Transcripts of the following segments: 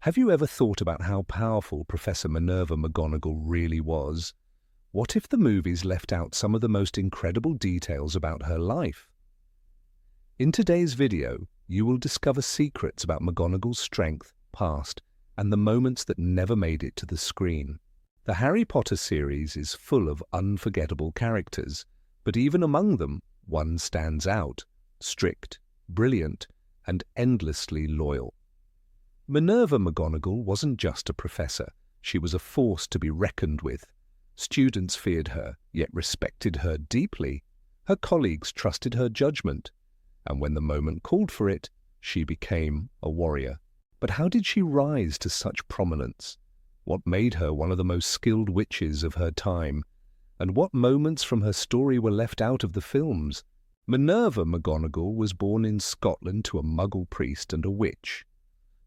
Have you ever thought about how powerful Professor Minerva McGonagall really was? What if the movies left out some of the most incredible details about her life? In today's video, you will discover secrets about McGonagall's strength, past, and the moments that never made it to the screen. The Harry Potter series is full of unforgettable characters, but even among them, one stands out: strict, brilliant, and endlessly loyal. Minerva McGonagall wasn't just a professor, she was a force to be reckoned with. Students feared her, yet respected her deeply. Her colleagues trusted her judgment, and when the moment called for it, she became a warrior. But how did she rise to such prominence? What made her one of the most skilled witches of her time? And what moments from her story were left out of the films? Minerva McGonagall was born in Scotland to a Muggle priest and a witch.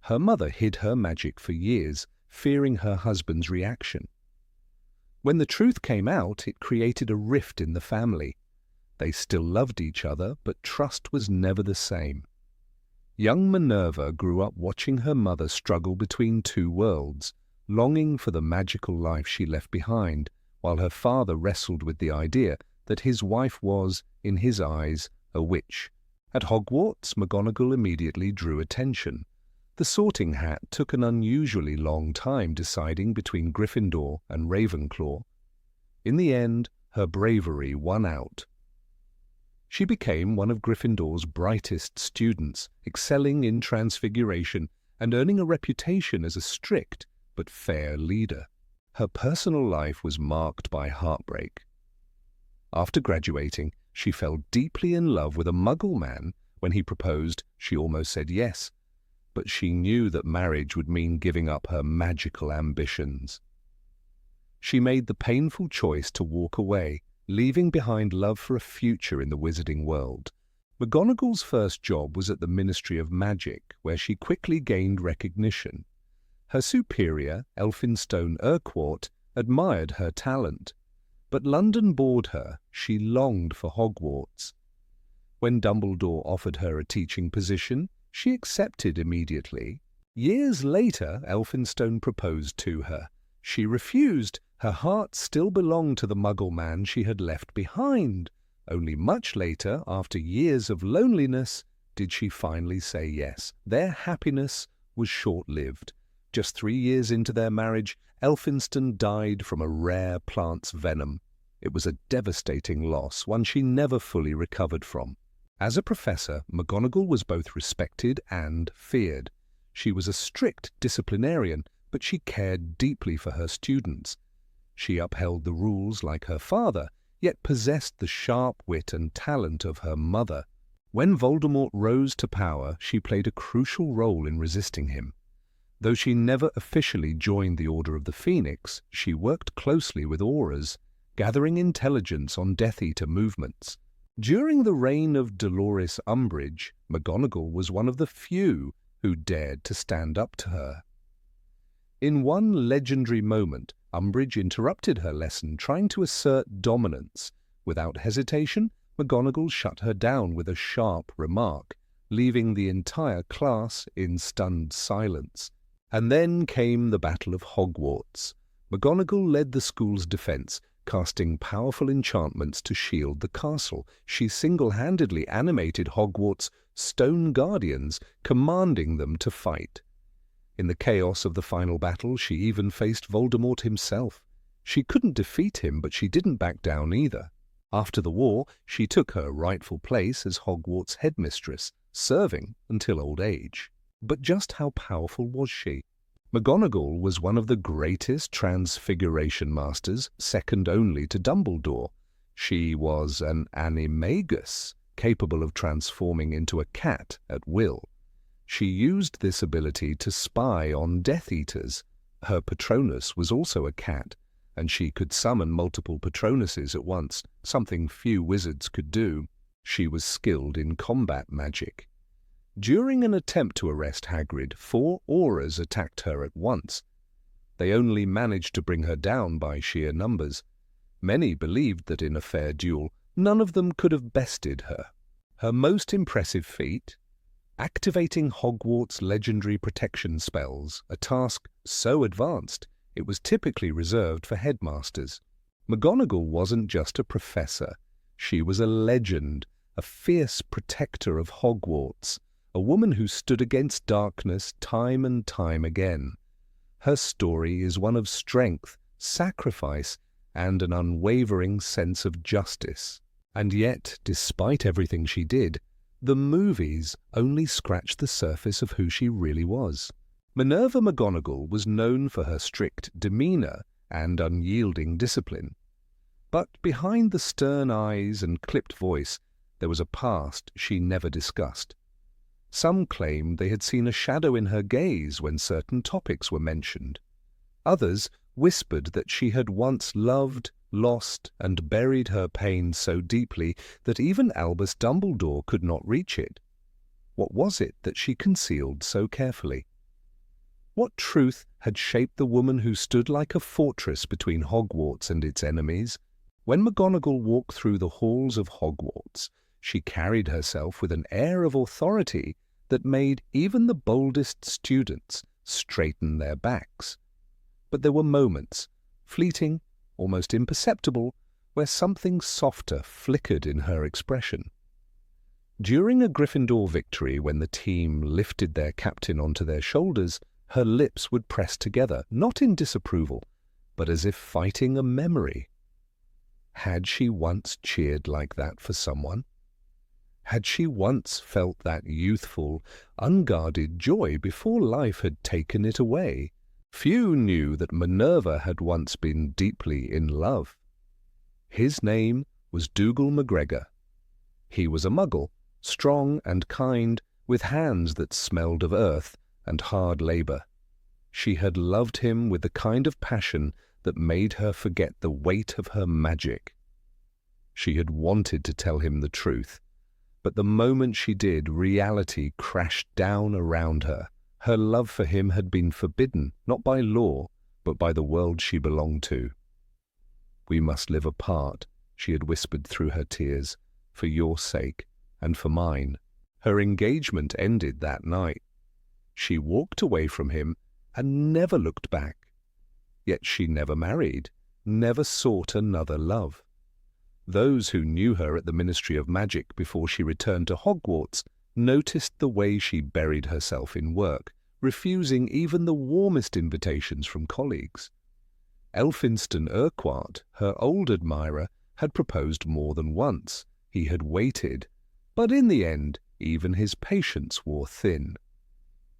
Her mother hid her magic for years, fearing her husband's reaction. When the truth came out, it created a rift in the family. They still loved each other, but trust was never the same. Young Minerva grew up watching her mother struggle between two worlds, longing for the magical life she left behind, while her father wrestled with the idea that his wife was, in his eyes, a witch. At Hogwarts, McGonagall immediately drew attention. The Sorting Hat took an unusually long time deciding between Gryffindor and Ravenclaw. In the end, her bravery won out. She became one of Gryffindor's brightest students, excelling in transfiguration and earning a reputation as a strict but fair leader. Her personal life was marked by heartbreak. After graduating, she fell deeply in love with a Muggle man. When he proposed, she almost said yes, but she knew that marriage would mean giving up her magical ambitions. She made the painful choice to walk away, leaving behind love for a future in the wizarding world. McGonagall's first job was at the Ministry of Magic, where she quickly gained recognition. Her superior, Elphinstone Urquhart, admired her talent, but London bored her. She longed for Hogwarts. When Dumbledore offered her a teaching position, she accepted immediately. Years later, Elphinstone proposed to her. She refused. Her heart still belonged to the Muggle man she had left behind. Only much later, after years of loneliness, did she finally say yes. Their happiness was short-lived. Just 3 years into their marriage, Elphinstone died from a rare plant's venom. It was a devastating loss, one she never fully recovered from. As a professor, McGonagall was both respected and feared. She was a strict disciplinarian, but she cared deeply for her students. She upheld the rules like her father, yet possessed the sharp wit and talent of her mother. When Voldemort rose to power, she played a crucial role in resisting him. Though she never officially joined the Order of the Phoenix, she worked closely with Aurors, gathering intelligence on Death Eater movements. During the reign of Dolores Umbridge, McGonagall was one of the few who dared to stand up to her. In one legendary moment, Umbridge interrupted her lesson, trying to assert dominance. Without hesitation, McGonagall shut her down with a sharp remark, leaving the entire class in stunned silence. And then came the Battle of Hogwarts. McGonagall led the school's defense, casting powerful enchantments to shield the castle. She single-handedly animated Hogwarts' stone guardians, commanding them to fight. In the chaos of the final battle, she even faced Voldemort himself. She couldn't defeat him, but she didn't back down either. After the war, she took her rightful place as Hogwarts' headmistress, serving until old age. But just how powerful was she? McGonagall was one of the greatest transfiguration masters, second only to Dumbledore. She was an animagus, capable of transforming into a cat at will. She used this ability to spy on Death Eaters. Her Patronus was also a cat, and she could summon multiple Patronuses at once, something few wizards could do. She was skilled in combat magic. During an attempt to arrest Hagrid, 4 Aurors attacked her at once. They only managed to bring her down by sheer numbers. Many believed that in a fair duel, none of them could have bested her. Her most impressive feat? activating Hogwarts' legendary protection spells, a task so advanced it was typically reserved for headmasters. McGonagall wasn't just a professor. She was a legend, a fierce protector of Hogwarts, a woman who stood against darkness time and time again. Her story is one of strength, sacrifice, and an unwavering sense of justice. And yet, despite everything she did, the movies only scratched the surface of who she really was. Minerva McGonagall was known for her strict demeanor and unyielding discipline. But behind the stern eyes and clipped voice, there was a past she never discussed. Some claimed they had seen a shadow in her gaze when certain topics were mentioned. Others whispered that she had once loved, lost, and buried her pain so deeply that even Albus Dumbledore could not reach it. What was it that she concealed so carefully? What truth had shaped the woman who stood like a fortress between Hogwarts and its enemies? When McGonagall walked through the halls of Hogwarts, she carried herself with an air of authority that made even the boldest students straighten their backs. But there were moments, fleeting, almost imperceptible, where something softer flickered in her expression. During a Gryffindor victory, when the team lifted their captain onto their shoulders, her lips would press together, not in disapproval, but as if fighting a memory. Had she once cheered like that for someone? Had she once felt that youthful, unguarded joy before life had taken it away? Few knew that Minerva had once been deeply in love. His name was Dougal McGregor. He was a Muggle, strong and kind, with hands that smelled of earth and hard labor. She had loved him with the kind of passion that made her forget the weight of her magic. She had wanted to tell him the truth, but the moment she did, reality crashed down around her. Her love for him had been forbidden, not by law, but by the world she belonged to. "We must live apart," she had whispered through her tears, "for your sake and for mine." Her engagement ended that night. She walked away from him and never looked back. Yet she never married, never sought another love. Those who knew her at the Ministry of Magic before she returned to Hogwarts noticed the way she buried herself in work, refusing even the warmest invitations from colleagues. Elphinston Urquhart, her old admirer, had proposed more than once. He had waited, but in the end, even his patience wore thin.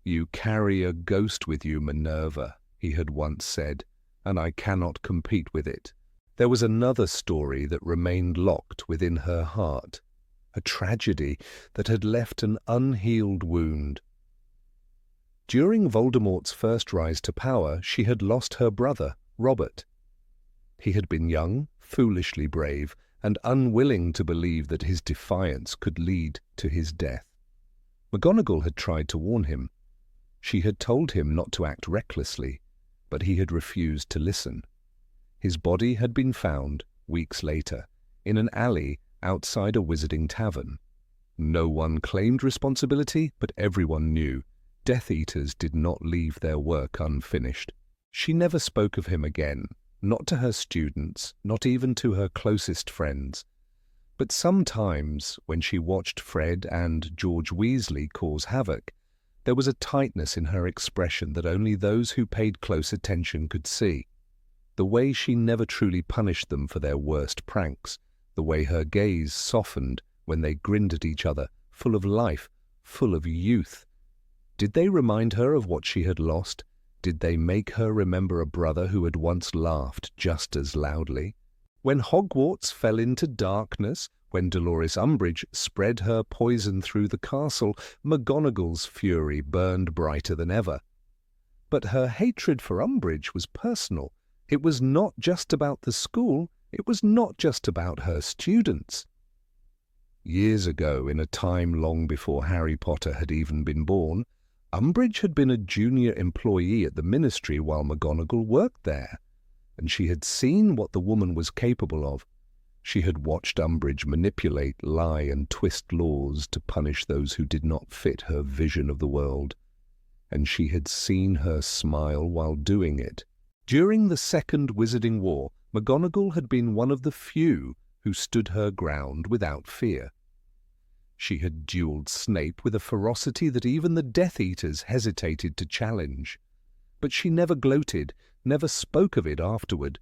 "You carry a ghost with you, Minerva," he had once said, "and I cannot compete with it." There was another story that remained locked within her heart, a tragedy that had left an unhealed wound. During Voldemort's first rise to power, she had lost her brother, Robert. He had been young, foolishly brave, and unwilling to believe that his defiance could lead to his death. McGonagall had tried to warn him. She had told him not to act recklessly, but he had refused to listen. His body had been found, weeks later, in an alley outside a wizarding tavern. No one claimed responsibility, but everyone knew Death Eaters did not leave their work unfinished. She never spoke of him again, not to her students, not even to her closest friends. But sometimes, when she watched Fred and George Weasley cause havoc, there was a tightness in her expression that only those who paid close attention could see. The way she never truly punished them for their worst pranks, the way her gaze softened when they grinned at each other, full of life, full of youth. Did they remind her of what she had lost? Did they make her remember a brother who had once laughed just as loudly? When Hogwarts fell into darkness, when Dolores Umbridge spread her poison through the castle, McGonagall's fury burned brighter than ever. But her hatred for Umbridge was personal. It was not just about the school. It was not just about her students. Years ago, in a time long before Harry Potter had even been born, Umbridge had been a junior employee at the Ministry while McGonagall worked there, and she had seen what the woman was capable of. She had watched Umbridge manipulate, lie, and twist laws to punish those who did not fit her vision of the world, and she had seen her smile while doing it. During the Second Wizarding War, McGonagall had been one of the few who stood her ground without fear. She had duelled Snape with a ferocity that even the Death Eaters hesitated to challenge. But she never gloated, never spoke of it afterward,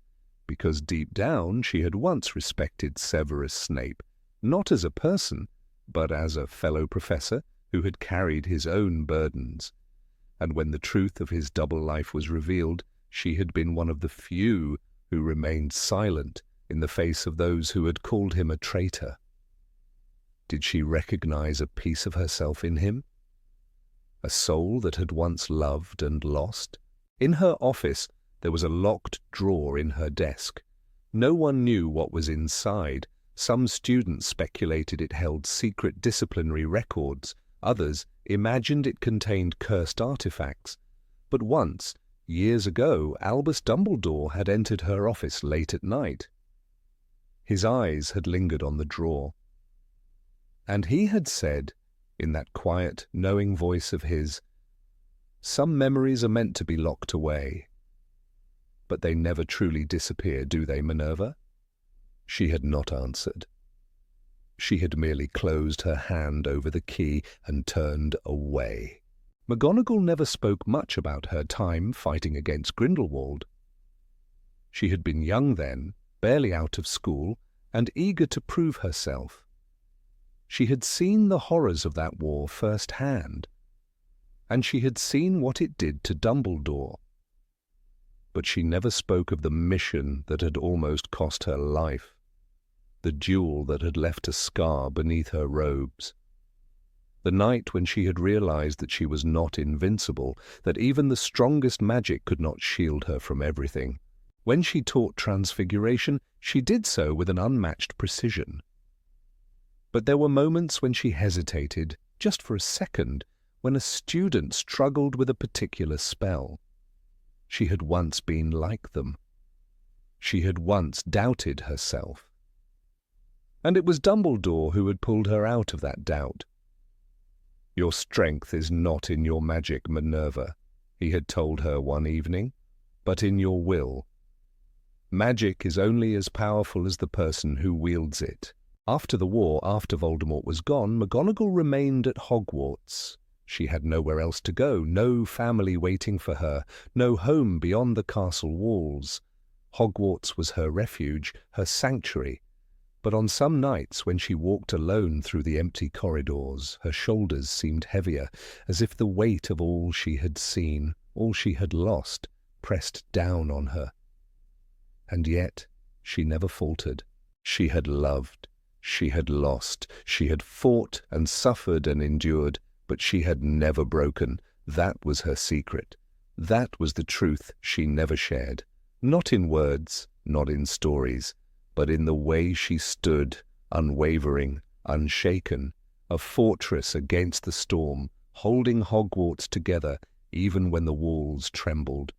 because deep down she had once respected Severus Snape, not as a person, but as a fellow professor who had carried his own burdens. And when the truth of his double life was revealed, she had been one of the few who remained silent in the face of those who had called him a traitor. Did she recognize a piece of herself in him? A soul that had once loved and lost? In her office, there was a locked drawer in her desk. No one knew what was inside. Some students speculated it held secret disciplinary records. Others imagined it contained cursed artifacts. But once, years ago, Albus Dumbledore had entered her office late at night. His eyes had lingered on the drawer. And he had said, in that quiet, knowing voice of his, "Some memories are meant to be locked away. But they never truly disappear, do they, Minerva?" She had not answered. She had merely closed her hand over the key and turned away. McGonagall never spoke much about her time fighting against Grindelwald. She had been young then, barely out of school, and eager to prove herself. She had seen the horrors of that war firsthand, and she had seen what it did to Dumbledore. But she never spoke of the mission that had almost cost her life, the duel that had left a scar beneath her robes, the night when she had realized that she was not invincible, that even the strongest magic could not shield her from everything. When she taught Transfiguration, she did so with an unmatched precision. But there were moments when she hesitated, just for a second, when a student struggled with a particular spell. She had once been like them. She had once doubted herself. And it was Dumbledore who had pulled her out of that doubt. "Your strength is not in your magic, Minerva," he had told her one evening, "but in your will. Magic is only as powerful as the person who wields it." After the war, after Voldemort was gone, McGonagall remained at Hogwarts. She had nowhere else to go, no family waiting for her, no home beyond the castle walls. Hogwarts was her refuge, her sanctuary. But on some nights when she walked alone through the empty corridors, her shoulders seemed heavier, as if the weight of all she had seen, all she had lost, pressed down on her. And yet she never faltered. She had loved. She had lost, she had fought and suffered and endured, but she had never broken. That was her secret. That was the truth she never shared. Not in words, not in stories, but in the way she stood, unwavering, unshaken, a fortress against the storm, holding Hogwarts together even when the walls trembled.